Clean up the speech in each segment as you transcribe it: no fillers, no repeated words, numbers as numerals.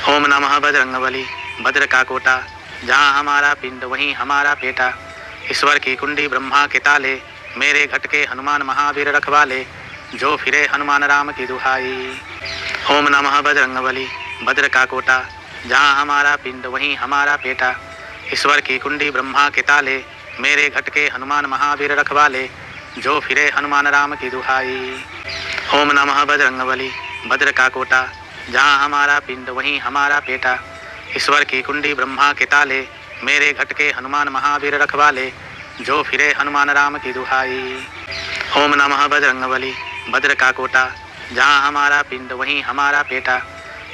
ओम नमः बजरंगबली। भद्र का कोटा, जहाँ हमारा पिंड वहीं हमारा पेटा। ईश्वर की कुंडी ब्रह्मा के ताले, मेरे घट के हनुमान महावीर रखवाले। जो फिरे हनुमान राम की दुहाई। ओम नमः बजरंगबली। भद्र का कोटा, जहाँ हमारा पिंड वहीं हमारा पेटा। ईश्वर की कुंडी ब्रह्मा के ताले, मेरे घट के हनुमान महावीर रखवाले। जो फिरे हनुमान राम की दुहाई। ओम नमः बजरंगबली। भद्र का कोटा, जहाँ हमारा पिंड वहीं हमारा पेटा। ईश्वर की कुंडी ब्रह्मा के ताले, मेरे घट के हनुमान महावीर रखवाले। जो फिरे हनुमान राम की दुहाई। ओम नमः बजरंगबली। भद्र का कोटा, जहाँ हमारा पिंड वहीं हमारा पेटा।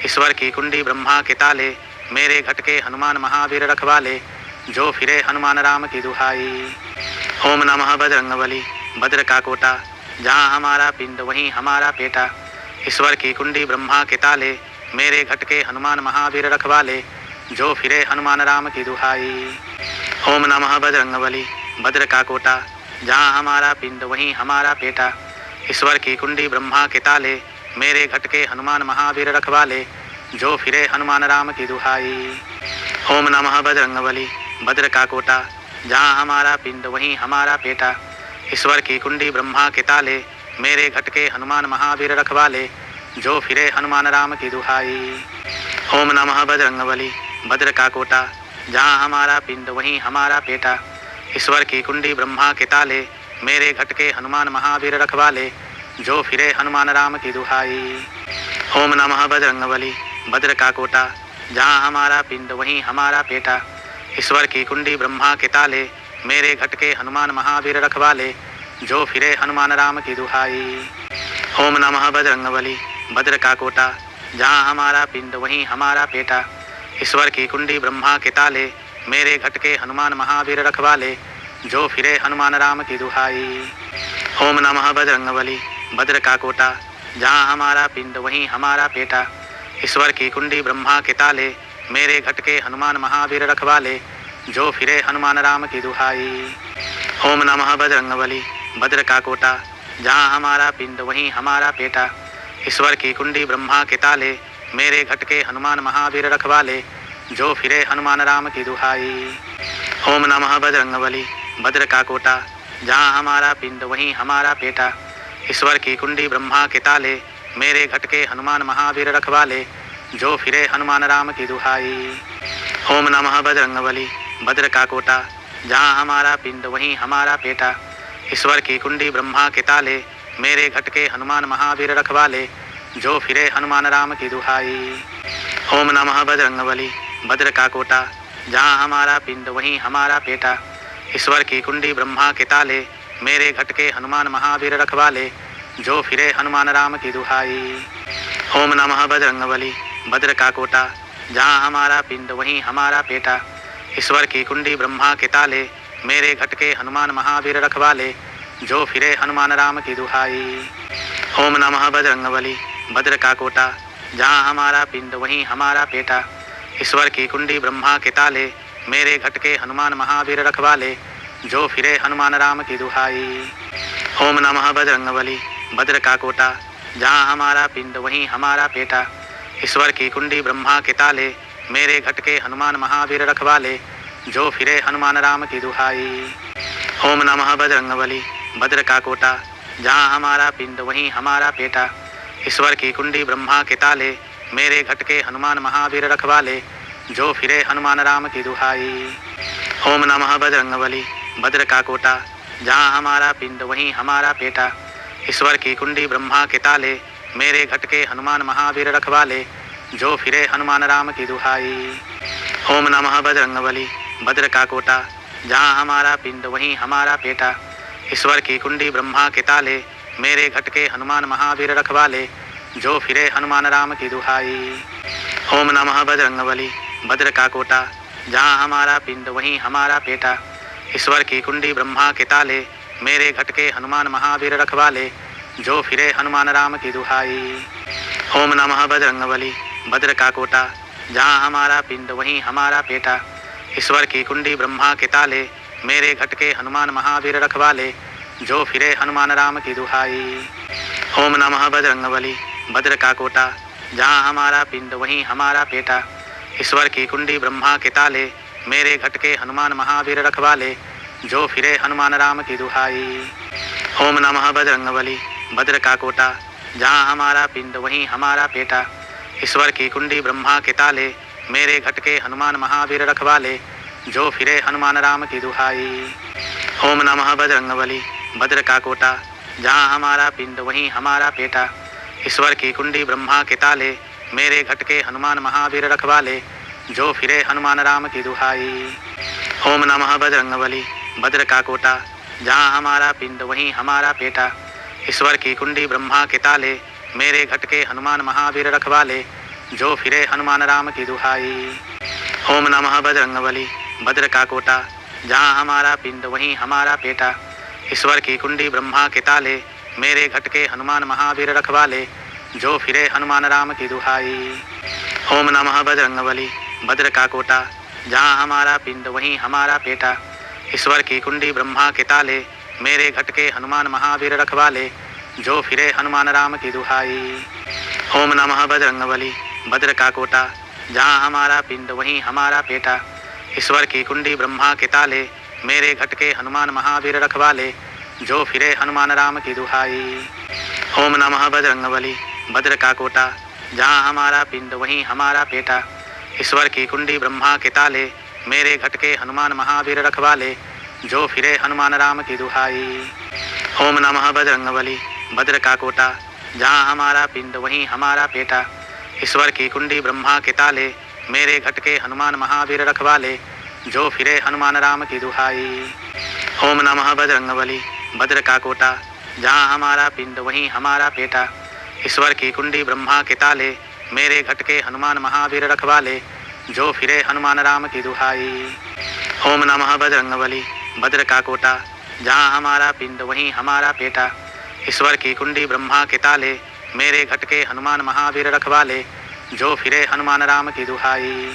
ईश्वर की कुंडी ब्रह्मा के ताले, मेरे घट के हनुमान महावीर रखवाले। जो फिरे हनुमान राम की दुहाई। ओम नमः बजरंगबली। भद्र का कोटा, जहाँ हमारा पिंड वहीं हमारा पेटा। ईश्वर की कुंडी ब्रह्मा के ताले, मेरे घट के हनुमान महावीर रखवाले। जो फिरे हनुमान राम की दुहाई। ओम नमः बजरंगबली। भद्र का कोटा, जहाँ हमारा पिंड वहीं हमारा पेटा। ईश्वर की कुंडी ब्रह्मा के ताले, मेरे घट के हनुमान महावीर रखवाले। जो फिरे हनुमान राम की दुहाई। ओम नमः बजरंगबली। भद्र का कोटा, जहाँ हमारा पिंड वहीं हमारा पेटा। ईश्वर की कुंडी ब्रह्मा के ताले, मेरे घट के हनुमान महावीर रखवाले। जो फिरे हनुमान राम की दुहाई। ओम नमः बजरंगबली। भद्र का कोटा, जहाँ हमारा पिंड वहीं हमारा पेटा। ईश्वर की कुंडी ब्रह्मा के ताले, मेरे घट के हनुमान महावीर रखवाले। जो फिरे हनुमान राम की दुहाई। ओम नमः बजरंगबली। भद्र का कोटा, जहाँ हमारा पिंड वहीं हमारा पेटा। ईश्वर की कुंडी ब्रह्मा के ताले, मेरे घट के हनुमान महावीर रखवाले। जो फिरे हनुमान राम की दुहाई। ओम नमः बजरंगबली। भद्र का कोटा, जहाँ हमारा पिंड वहीं हमारा पेटा। ईश्वर की कुंडी ब्रह्मा के ताले, मेरे घट के हनुमान महावीर रखवाले। जो फिरे हनुमान राम की दुहाई। ओम नमः बजरंगबली। भद्र का कोटा, जहाँ हमारा पिंड वहीं हमारा पेटा। ईश्वर की कुंडी ब्रह्मा के ताले, मेरे घट के हनुमान महावीर रखवाले। जो फिरे हनुमान राम की दुहाई। ओम नमः बजरंगबली। भद्र का कोटा, जहाँ हमारा पिंड वहीं हमारा पेटा। ईश्वर की कुंडी ब्रह्मा के ताले, मेरे घट के हनुमान महावीर रखवाले। जो फिरे हनुमान राम की दुहाई। ओम नमः बजरंगबली। भद्र का कोटा, जहाँ हमारा पिंड वहीं हमारा पेटा। ईश्वर की कुंडी ब्रह्मा के ताले, मेरे घट के हनुमान महावीर रखवाले। जो फिरे हनुमान राम की दुहाई। ओम नमः बजरंगबली। भद्र का कोटा, जहाँ हमारा पिंड वहीं हमारा पेटा। ईश्वर की कुंडी ब्रह्मा के ताले, मेरे घट के हनुमान महावीर रखवाले। जो फिरे हनुमान राम की दुहाई। ओम नमः बजरंगबली। भद्र का कोटा, जहाँ हमारा पिंड वहीं हमारा पेटा। ईश्वर की कुंडी ब्रह्मा के ताले, मेरे घट के हनुमान महावीर रखवाले। जो फिरे हनुमान राम की दुहाई। ओम नमः बजरंगबली। भद्र का कोटा, जहाँ हमारा पिंड वहीं हमारा पेटा। ईश्वर की कुंडी ब्रह्मा के ताले, मेरे घट के हनुमान महावीर रखवाले। जो फिरे हनुमान राम की दुहाई। ओम नमः बजरंगबली। भद्र का कोटा, जहाँ हमारा पिंड वहीं हमारा पेटा। ईश्वर की कुंडी ब्रह्मा के ताले, मेरे घट के हनुमान महावीर रखवाले। जो फिरे हनुमान राम की दुहाई। ओम नमः बजरंगबली। भद्र का कोटा, जहाँ हमारा पिंड वहीं हमारा पेटा। ईश्वर की कुंडी ब्रह्मा के ताले, मेरे घट के हनुमान महावीर रखवाले। जो फिरे हनुमान राम की दुहाई। ओम नमः बजरंगबली। भद्र का कोटा, जहाँ हमारा पिंड वहीं हमारा पेटा। ईश्वर की कुंडी ब्रह्मा के ताले, मेरे घट के हनुमान महावीर रखवाले। जो फिरे हनुमान राम की दुहाई। ओम नमः बजरंगबली। भद्र का कोटा, जहाँ हमारा पिंड वहीं हमारा पेटा। ईश्वर की कुंडी ब्रह्मा के ताले, मेरे घट के हनुमान महावीर रखवाले। जो फिरे हनुमान राम की दुहाई। ओम नमः बजरंगबली। भद्र का कोटा, जहाँ हमारा पिंड वहीं हमारा पेटा। ईश्वर की कुंडी ब्रह्मा के ताले, मेरे घट के हनुमान महावीर रखवाले। जो फिरे हनुमान राम की दुहाई। ओम नमः बजरंगबली। भद्र का कोटा, जहाँ हमारा पिंड वहीं हमारा पेटा। ईश्वर की कुंडी ब्रह्मा के ताले, मेरे घट के हनुमान महावीर रखवाले। जो फिरे हनुमान राम की दुहाई। ओम नमः बजरंगबली। भद्र का कोटा, जहाँ हमारा पिंड वहीं हमारा पेटा। ईश्वर की कुंडी ब्रह्मा के ताले, मेरे घट के हनुमान महावीर रखवाले। जो फिरे हनुमान राम की दुहाई। ओम नमः बजरंगबली। भद्र का कोटा, जहाँ हमारा पिंड वहीं हमारा पेटा। ईश्वर की कुंडी ब्रह्मा के ताले, मेरे घट के हनुमान महावीर रखवाले। जो फिरे हनुमान राम की दुहाई। ओम नमः बजरंगबली भद्र का कोटा, जहाँ हमारा पिंड वहीं हमारा पेटा। ईश्वर की कुंडी ब्रह्मा के ताले, मेरे घट के हनुमान महावीर रखवाले। जो फिरे हनुमान राम की दुहाई। ओम नमः बजरंगबली भद्र का कोटा, जहाँ हमारा पिंड वहीं हमारा पेटा। ईश्वर की कुंडी ब्रह्मा के ताले, मेरे घट के हनुमान महावीर रखवाले। जो फिरे हनुमान राम की दुहाई। ओम नमः बजरंगबली भद्र का कोटा, जहाँ हमारा पिंड वहीं हमारा पेटा। ईश्वर की कुंडी ब्रह्मा के ताले, मेरे घट के हनुमान महावीर रखवाले। जो फिरे हनुमान राम की दुहाई। ओम नमः बजरंगबली भद्र का कोटा, जहाँ हमारा पिंड वहीं हमारा पेटा। ईश्वर की कुंडी ब्रह्मा के ताले, मेरे घट के हनुमान महावीर रखवाले। जो फिरे हनुमान राम की दुहाई। ओम नमः बजरंगबली भद्र का कोटा, जहाँ हमारा पिंड वहीं हमारा पेटा। ईश्वर की कुंडी ब्रह्मा के ताले, मेरे घट के हनुमान महावीर रखवाले। जो फिरे हनुमान राम की दुहाई। ओम नमः बजरंगबली भद्र का कोटा, जहाँ हमारा पिंड वहीं हमारा पेटा। ईश्वर की कुंडी ब्रह्मा के ताले, मेरे घट के हनुमान महावीर रखवाले। जो फिरे हनुमान राम की दुहाई। ओम नमः बजरंगबली भद्र का कोटा, जहाँ हमारा पिंड वहीं हमारा पेटा। ईश्वर की कुंडी ब्रह्मा के ताले, मेरे घट के हनुमान महावीर रखवाले। जो फिरे हनुमान राम की दुहाई। ओम नमः बजरंगबली भद्र का कोटा, जहाँ हमारा पिंड वहीं हमारा पेटा। ईश्वर की कुंडी ब्रह्मा के ताले, मेरे घट के हनुमान महावीर रखवाले। जो फिरे हनुमान राम की दुहाई। ओम नमः बजरंगबली भद्र का कोटा, जहाँ हमारा पिंड वहीं हमारा पेटा। ईश्वर की कुंडी ब्रह्मा के ताले, मेरे घट के हनुमान महावीर रखवाले। जो फिरे हनुमान राम की दुहाई। ओम नमः बजरंगबली भद्र का कोटा, जहाँ हमारा पिंड वहीं हमारा पेटा। ईश्वर की कुंडी ब्रह्मा के ताले, मेरे घट के हनुमान महावीर रखवाले। जो फिरे हनुमान राम की दुहाई।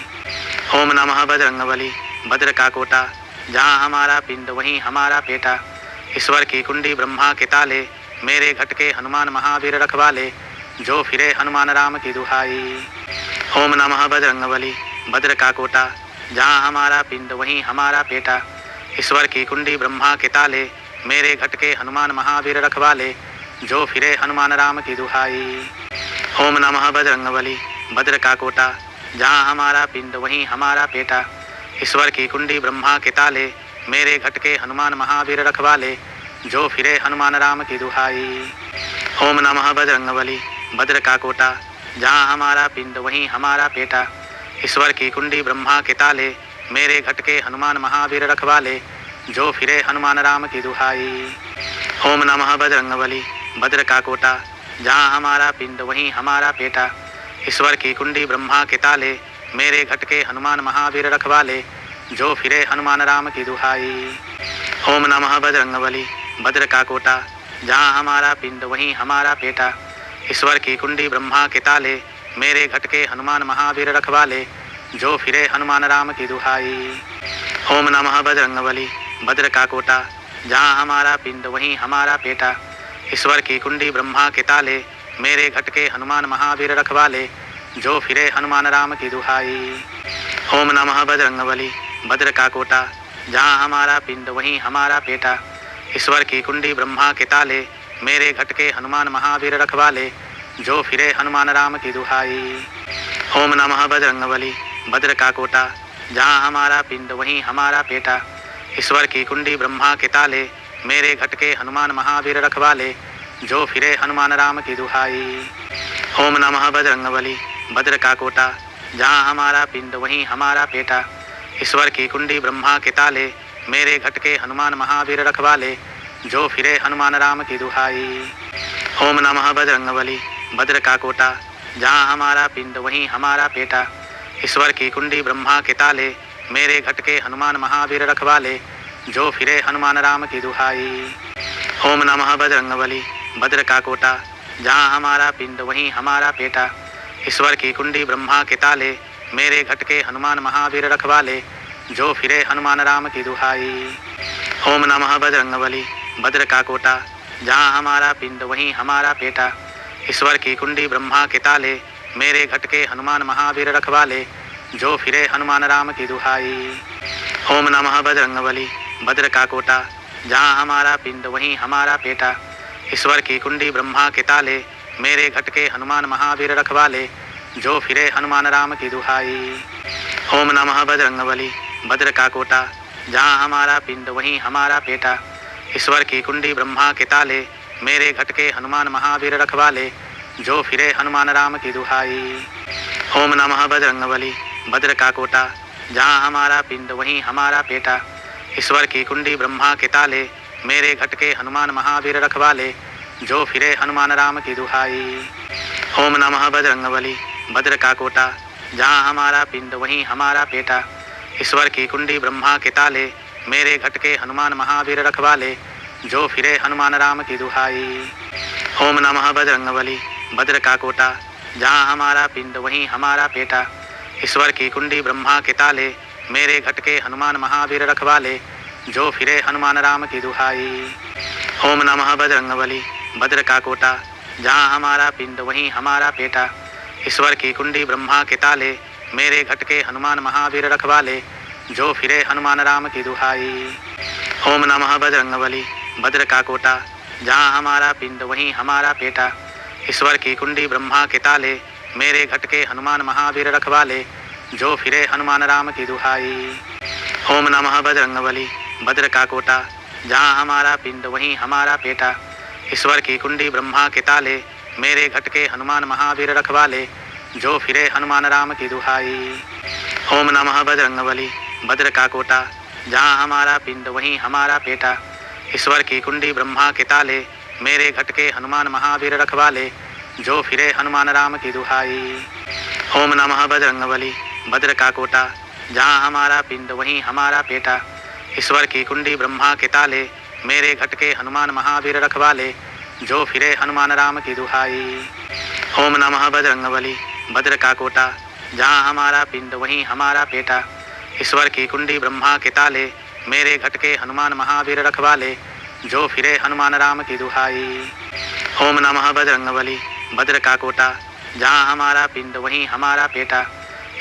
ओम नमः बजरंगबली भद्र का कोटा, जहाँ हमारा पिंड वहीं हमारा पेटा। ईश्वर की कुंडी ब्रह्मा के ताले, मेरे घट के हनुमान महावीर रखवाले। जो फिरे हनुमान राम की दुहाई। ओम नमः बजरंगबली भद्र का कोटा, जहाँ हमारा पिंड वहीं हमारा पेटा। ईश्वर की कुंडी ब्रह्मा के ताले, मेरे घट के हनुमान महावीर रखवाले। जो फिरे हनुमान राम की दुहाई। ओम नमः बजरंगबली भद्र का कोटा, जहाँ हमारा पिंड वहीं हमारा पेटा। ईश्वर की कुंडी ब्रह्मा के ताले, मेरे घट के हनुमान महावीर रखवाले। जो फिरे हनुमान राम की दुहाई। ओम नमः बजरंगबली भद्र का कोटा, जहाँ हमारा पिंड वहीं हमारा पेटा। ईश्वर की कुंडी ब्रह्मा के ताले, मेरे घट के हनुमान महावीर रखवाले। जो फिरे हनुमान राम की दुहाई। ओम नमः बजरंगबली भद्र का कोटा, जहाँ हमारा पिंड वहीं हमारा पेटा। ईश्वर की कुंडी ब्रह्मा के ताले, मेरे घट के हनुमान महावीर रखवाले। जो फिरे हनुमान राम की दुहाई। ओम नमः बजरंगबली भद्र का कोटा, जहाँ हमारा पिंड वहीं हमारा पेटा। ईश्वर की कुंडी ब्रह्मा के ताले, मेरे घट के हनुमान महावीर रखवाले। जो फिरे हनुमान राम की दुहाई। ओम नमः बजरंगबली भद्र का कोटा, जहाँ हमारा पिंड वहीं हमारा पेटा। ईश्वर की कुंडी ब्रह्मा के ताले, मेरे घट के हनुमान महावीर रखवाले। जो फिरे हनुमान राम की दुहाई। ओम नमः बजरंगबली भद्र का कोटा, जहाँ हमारा पिंड वहीं हमारा पेटा। ईश्वर की कुंडी ब्रह्मा के ताले, मेरे घट के हनुमान महावीर रखवाले। जो फिरे हनुमान राम की दुहाई। ओम नमः बजरंगबली भद्र का कोटा, जहाँ हमारा पिंड वहीं हमारा पेटा। ईश्वर की कुंडी ब्रह्मा के ताले, मेरे घट के हनुमान महावीर रखवाले। जो फिरे हनुमान राम की दुहाई। ओम नमः बजरंगबली भद्र का कोटा, जहाँ हमारा पिंड वहीं हमारा पेटा। ईश्वर की कुंडी ब्रह्मा के ताले, मेरे घट के हनुमान महावीर रखवाले। जो फिरे हनुमान राम की दुहाई। ओम नमः बजरंगबली भद्र का कोटा, जहाँ हमारा पिंड वहीं हमारा पेटा। ईश्वर की कुंडी ब्रह्मा के ताले, मेरे घट के हनुमान महावीर रखवाले। जो फिरे हनुमान राम की दुहाई। ओम नमः बजरंगबली भद्र का कोटा, जहाँ हमारा पिंड वहीं हमारा पेटा। ईश्वर की कुंडी ब्रह्मा के ताले, मेरे घट के हनुमान महावीर रखवाले। जो फिरे हनुमान राम की दुहाई। ओम नमः बजरंगबली भद्र का कोटा, जहाँ हमारा पिंड वहीं हमारा पेटा। ईश्वर की कुंडी ब्रह्मा के ताले, मेरे घट के हनुमान महावीर रखवाले, जो फिरे हनुमान राम की दुहाई। ओम नमः बजरंगबली, भद्र का कोटा, जहाँ हमारा पिंड वहीं हमारा पेटा। ईश्वर की कुंडी ब्रह्मा के ताले, मेरे घट के हनुमान महावीर रखवाले, जो फिरे हनुमान राम की दुहाई। ओम नमः बजरंगबली, भद्र का कोटा, जहाँ हमारा पिंड वहीं हमारा पेटा। ईश्वर की कुंडी ब्रह्मा के ताले, मेरे घट के हनुमान महावीर रखवाले, जो फिरे हनुमान राम की दुहाई। ओम नमः बजरंगबली, भद्र का कोटा, जहाँ हमारा पिंड वहीं हमारा पेटा। ईश्वर की कुंडी ब्रह्मा के ताले, मेरे घट के हनुमान महावीर रखवाले, जो फिरे हनुमान राम की दुहाई। ओम नमः बजरंगबली, भद्र का कोटा, जहाँ हमारा पिंड वहीं हमारा पेटा। ईश्वर की कुंडी ब्रह्मा के ताले, मेरे घट के हनुमान महावीर रखवाले, जो फिरे हनुमान राम की दुहाई। ओम नमः बजरंगबली, भद्र का कोटा, जहाँ हमारा पिंड वहीं हमारा पेटा। ईश्वर की कुंडी ब्रह्मा के ताले, मेरे घट के हनुमान महावीर रखवाले, जो फिरे हनुमान राम की दुहाई। ओम नमः बजरंगबली, भद्र का कोटा, जहाँ हमारा पिंड वहीं हमारा पेटा। ईश्वर की कुंडी ब्रह्मा के ताले, मेरे घट के हनुमान महावीर रखवाले, जो फिरे हनुमान राम की दुहाई। ओम नमः बजरंगबली, भद्र का कोटा, जहाँ हमारा पिंड वहीं हमारा पेटा। ईश्वर की कुंडी ब्रह्मा के ताले, मेरे घट के हनुमान महावीर रखवाले, जो फिरे हनुमान राम की दुहाई। ओम नमः बजरंगबली, भद्र का कोटा, जहाँ हमारा पिंड वहीं हमारा पेटा। ईश्वर की कुंडी ब्रह्मा के ताले, मेरे घट के हनुमान महावीर रखवाले, जो फिरे हनुमान राम की दुहाई। ओम नमः बजरंगबली, भद्र का कोटा, जहाँ हमारा पिंड वहीं हमारा पेटा। ईश्वर की कुंडी ब्रह्मा के ताले, मेरे घट के हनुमान महावीर रखवाले, जो फिरे हनुमान राम की दुहाई। ओम नमः बजरंगबली, भद्र का कोटा, जहाँ हमारा पिंड वहीं हमारा पेटा। ईश्वर की कुंडी ब्रह्मा के ताले, मेरे घट के हनुमान महावीर रखवाले, जो फिरे हनुमान राम की दुहाई। ओम नमः बजरंगबली, भद्र का कोटा, जहाँ हमारा पिंड वहीं हमारा पेटा। ईश्वर की कुंडी ब्रह्मा के ताले, मेरे घट के हनुमान महावीर रखवाले, जो फिरे हनुमान राम की दुहाई। ओम नमः बजरंगबली, भद्र का कोटा, जहाँ हमारा पिंड वहीं हमारा पेटा।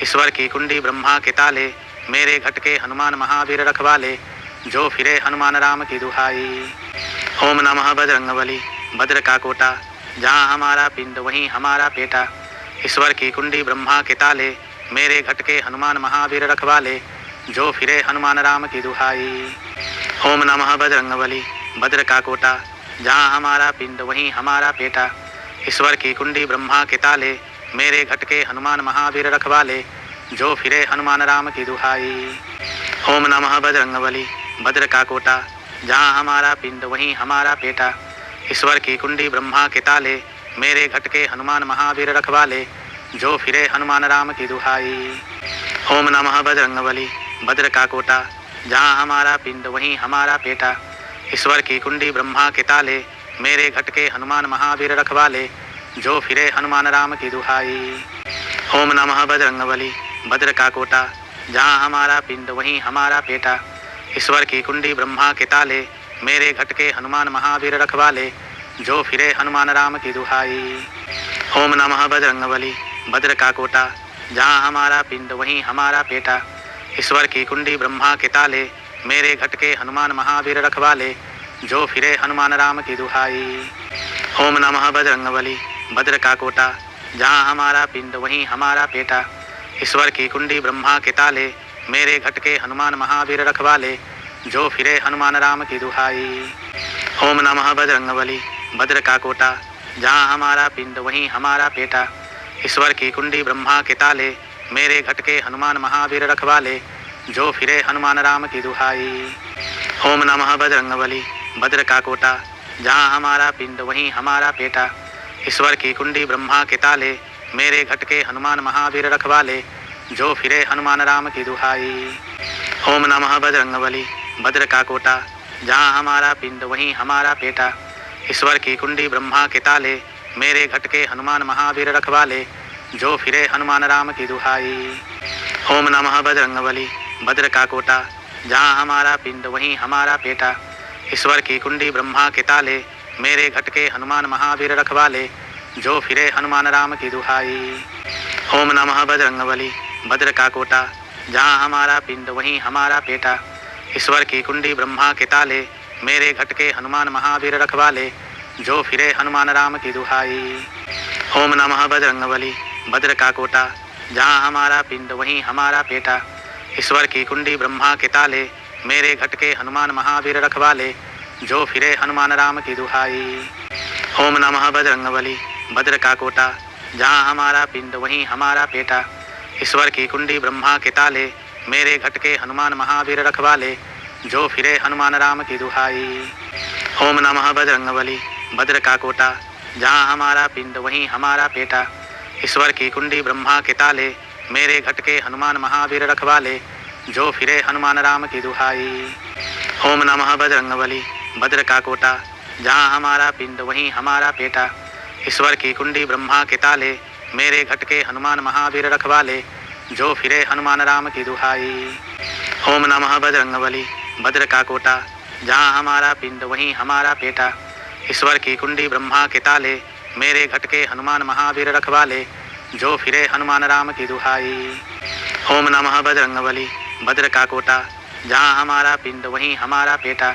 ईश्वर की कुंडी ब्रह्मा के ताले, मेरे घट के हनुमान महावीर रखवाले, जो फिरे हनुमान राम की दुहाई। ओम नमः बजरंगबली, भद्र का कोटा, जहाँ हमारा पिंड वहीं हमारा पेटा। ईश्वर की कुंडी ब्रह्मा के ताले, मेरे घट के हनुमान महावीर रखवाले, जो फिरे हनुमान राम की दुहाई। ओम नमः बजरंगबली, भद्र का कोटा, जहाँ हमारा पिंड वहीं हमारा पेटा। ईश्वर की कुंडी ब्रह्मा के ताले, मेरे घट के हनुमान महावीर रखवाले, जो फिरे हनुमान राम की दुहाई। ओम नमः बजरंगबली, भद्र का कोटा, जहाँ हमारा पिंड वहीं हमारा पेटा। ईश्वर की कुंडी ब्रह्मा के ताले, मेरे घट के हनुमान महावीर रखवाले, जो फिरे हनुमान राम की दुहाई। ओम नमः बजरंगबली, भद्र का कोटा, जहाँ हमारा पिंड वहीं हमारा पेटा। ईश्वर की कुंडी ब्रह्मा के ताले, मेरे घट के हनुमान महावीर रखवाले, जो फिरे हनुमान राम की दुहाई। ओम नमः बजरंगबली, भद्र का कोटा, जहाँ हमारा पिंड वहीं हमारा पेटा। ईश्वर की कुंडी ब्रह्मा के ताले, मेरे घट के हनुमान महावीर रखवाले, जो फिरे हनुमान राम की दुहाई। ओम नमः बजरंगबली, भद्र का कोटा, जहाँ हमारा पिंड वहीं हमारा पेटा। ईश्वर की कुंडी ब्रह्मा के ताले, मेरे घट के हनुमान महावीर रखवाले, जो फिरे हनुमान राम की दुहाई। ओम नमः बजरंगबली, भद्र का कोटा, जहाँ हमारा पिंड वहीं हमारा पेटा। ईश्वर की कुंडी ब्रह्मा के ताले, मेरे घट के हनुमान महावीर रखवाले, जो फिरे हनुमान राम की दुहाई। ओम नमः बजरंगबली, भद्र का कोटा, जहाँ हमारा पिंड वहीं हमारा पेटा। ईश्वर की कुंडी ब्रह्मा के ताले, मेरे घट के हनुमान महावीर रखवाले, जो फिरे हनुमान राम की दुहाई। ओम नमः बजरंगबली, भद्र का कोटा, जहाँ हमारा पिंड वहीं हमारा पेटा। ईश्वर की कुंडी ब्रह्मा के ताले, मेरे घट के हनुमान महावीर रखवाले, जो फिरे हनुमान राम की दुहाई। ओम नमः बजरंगबली, भद्र का कोटा, जहाँ हमारा पिंड वहीं हमारा पेटा। ईश्वर की कुंडी ब्रह्मा के ताले, मेरे घट के हनुमान महावीर रखवाले, जो फिरे हनुमान राम की दुहाई। ओम नमः बजरंगबली, भद्र का कोटा, जहाँ हमारा पिंड वहीं हमारा पेटा। ईश्वर की कुंडी ब्रह्मा के ताले, मेरे घट के हनुमान महावीर रखवाले, जो फिरे हनुमान राम की दुहाई। ओम नमः बजरंगबली। भद्र का कोटा, जहाँ हमारा पिंड वहीं हमारा पेटा। ईश्वर की कुंडी ब्रह्मा के ताले, मेरे घटके हनुमान महावीर रखवाले। जो फिरे हनुमान राम की दुहाई। ओम नमः बजरंगबली। भद्र का कोटा, जहाँ हमारा पिंड वहीं हमारा पेटा। ईश्वर की कुंडी ब्रह्मा के ताले, मेरे घटके हनुमान महावीर रखवाले। जो फिरे हनुमान राम की दुहाई। ओम नमः बजरंगबली। भद्र का कोटा, जहाँ हमारा पिंड वहीं हमारा पेटा। ईश्वर की कुंडी ब्रह्मा के ताले, मेरे घटके हनुमान महावीर रखवाले। जो फिरे हनुमान राम की दुहाई। ओम नमः बजरंगबली। भद्र का कोटा, जहाँ हमारा पिंड वहीं हमारा पेटा। ईश्वर की कुंडी ब्रह्मा के ताले, मेरे घटके हनुमान महावीर रखवाले। जो फिरे हनुमान राम की दुहाई। ओम नमः बजरंगबली। भद्र का कोटा, जहाँ हमारा पिंड वहीं हमारा पेटा। ईश्वर की कुंडी ब्रह्मा के ताले, मेरे घटके हनुमान महावीर रखवाले। जो फिरे हनुमान राम की दुहाई। ओम नमः बजरंगबली। भद्र का कोटा, जहाँ हमारा पिंड वहीं हमारा पेटा। ईश्वर की कुंडी ब्रह्मा के ताले, मेरे घटके हनुमान महावीर रखवाले। जो फिरे हनुमान राम की दुहाई। ओम नमः बजरंगबली। भद्र का कोटा, जहाँ हमारा पिंड वहीं हमारा पेटा।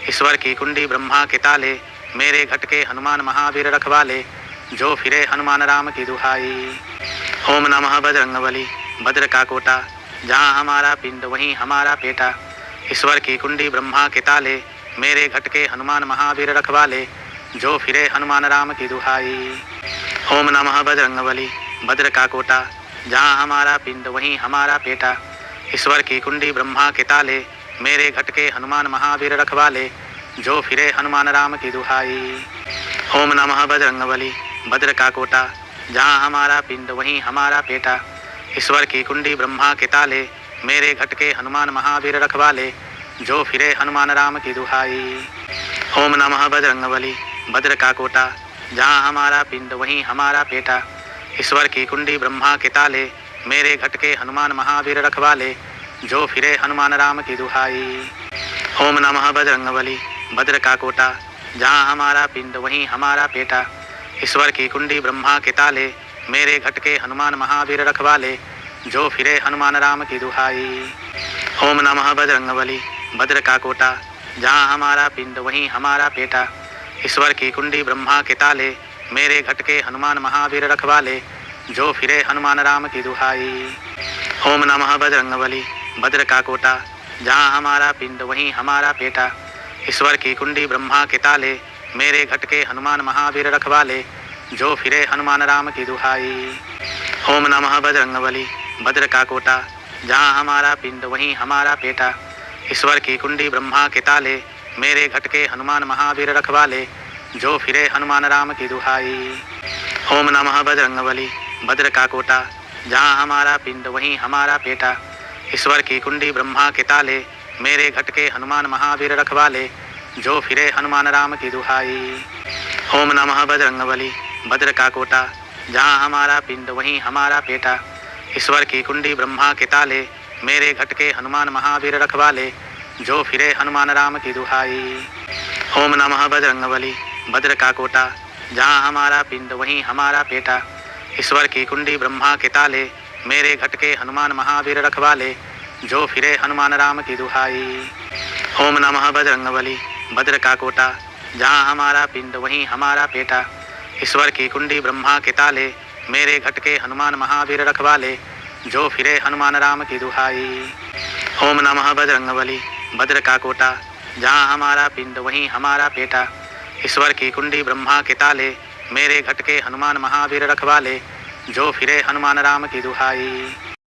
ईश्वर की कुंडी ब्रह्मा के ताले, मेरे घटके हनुमान महावीर रखवाले। जो फिरे हनुमान राम की दुहाई। ओम नमः बजरंगबली। भद्र का कोटा, जहाँ हमारा पिंड वहीं हमारा पेटा। ईश्वर की कुंडी ब्रह्मा के ताले, मेरे घटके हनुमान महावीर रखवाले। जो फिरे हनुमान राम की दुहाई। ओम नमः बजरंगबली। भद्र का कोटा, जहाँ हमारा पिंड वहीं हमारा पेटा। ईश्वर की कुंडी ब्रह्मा के ताले, मेरे घटके हनुमान महावीर रखवाले। जो फिरे हनुमान राम की दुहाई। ओम नमः बजरंगबली। भद्र का कोटा, जहाँ हमारा पिंड वहीं हमारा पेटा। ईश्वर की कुंडी ब्रह्मा के ताले, मेरे घटके हनुमान महावीर रखवाले। जो फिरे हनुमान राम की दुहाई। ओम नमः बजरंगबली। भद्र का कोटा, जहाँ हमारा पिंड वहीं हमारा पेटा। ईश्वर की कुंडी ब्रह्मा के ताले, मेरे घटके हनुमान महावीर रखवाले। जो फिरे हनुमान राम की दुहाई। ओम नमः बजरंगबली। भद्र का कोटा, जहाँ हमारा पिंड वहीं हमारा पेटा। ईश्वर की कुंडी ब्रह्मा के ताले, मेरे घटके हनुमान महावीर रखवाले। जो फिरे हनुमान राम की दुहाई। ओम नमः बजरंगबली। भद्र का कोटा, जहाँ हमारा पिंड वहीं हमारा पेटा। ईश्वर की कुंडी ब्रह्मा के ताले, मेरे घटके हनुमान महावीर रखवाले। जो फिरे हनुमान राम की दुहाई। ओम नमः बजरंगबली। भद्र का कोटा, जहाँ हमारा पिंड वहीं हमारा पेटा। ईश्वर की कुंडी ब्रह्मा के ताले, मेरे घटके हनुमान महावीर रखवाले। जो फिरे हनुमान राम की दुहाई। ओम नमः बजरंगबली। भद्र का कोटा, जहाँ हमारा पिंड वहीं हमारा पेटा। ईश्वर की कुंडी ब्रह्मा के ताले, मेरे घटके हनुमान महावीर रखवाले। जो फिरे हनुमान राम की दुहाई। ओम नमः बजरंगबली। भद्र का कोटा, जहाँ हमारा पिंड वहीं हमारा पेटा। ईश्वर की कुंडी ब्रह्मा के ताले, मेरे घटके हनुमान महावीर रखवाले। जो फिरे हनुमान राम की दुहाई। ओम नमः बजरंगबली। भद्र का कोटा, जहाँ हमारा पिंड वहीं हमारा पेटा। ईश्वर की कुंडी ब्रह्मा के ताले, मेरे घटके हनुमान महावीर रखवाले। जो फिरे हनुमान राम की दुहाई। ओम नमः बजरंगबली। भद्र का कोटा, जहाँ हमारा पिंड वहीं हमारा पेटा। ईश्वर की कुंडी ब्रह्मा के ताले, मेरे घटके हनुमान महावीर रखवाले। जो फिरे हनुमान राम की दुहाई। ओम नमः बजरंगबली। भद्र का कोटा, जहाँ हमारा पिंड वहीं हमारा पेटा। ईश्वर की कुंडी ब्रह्मा के ताले, मेरे घटके हनुमान महावीर रखवाले। जो फिरे हनुमान राम की दुहाई। ओम नमः बजरंगबली। भद्र का कोटा, जहाँ हमारा पिंड वहीं हमारा पेटा। ईश्वर की कुंडी ब्रह्मा के ताले, मेरे घटके हनुमान महावीर रखवाले। जो फिरे हनुमान राम की दुहाई।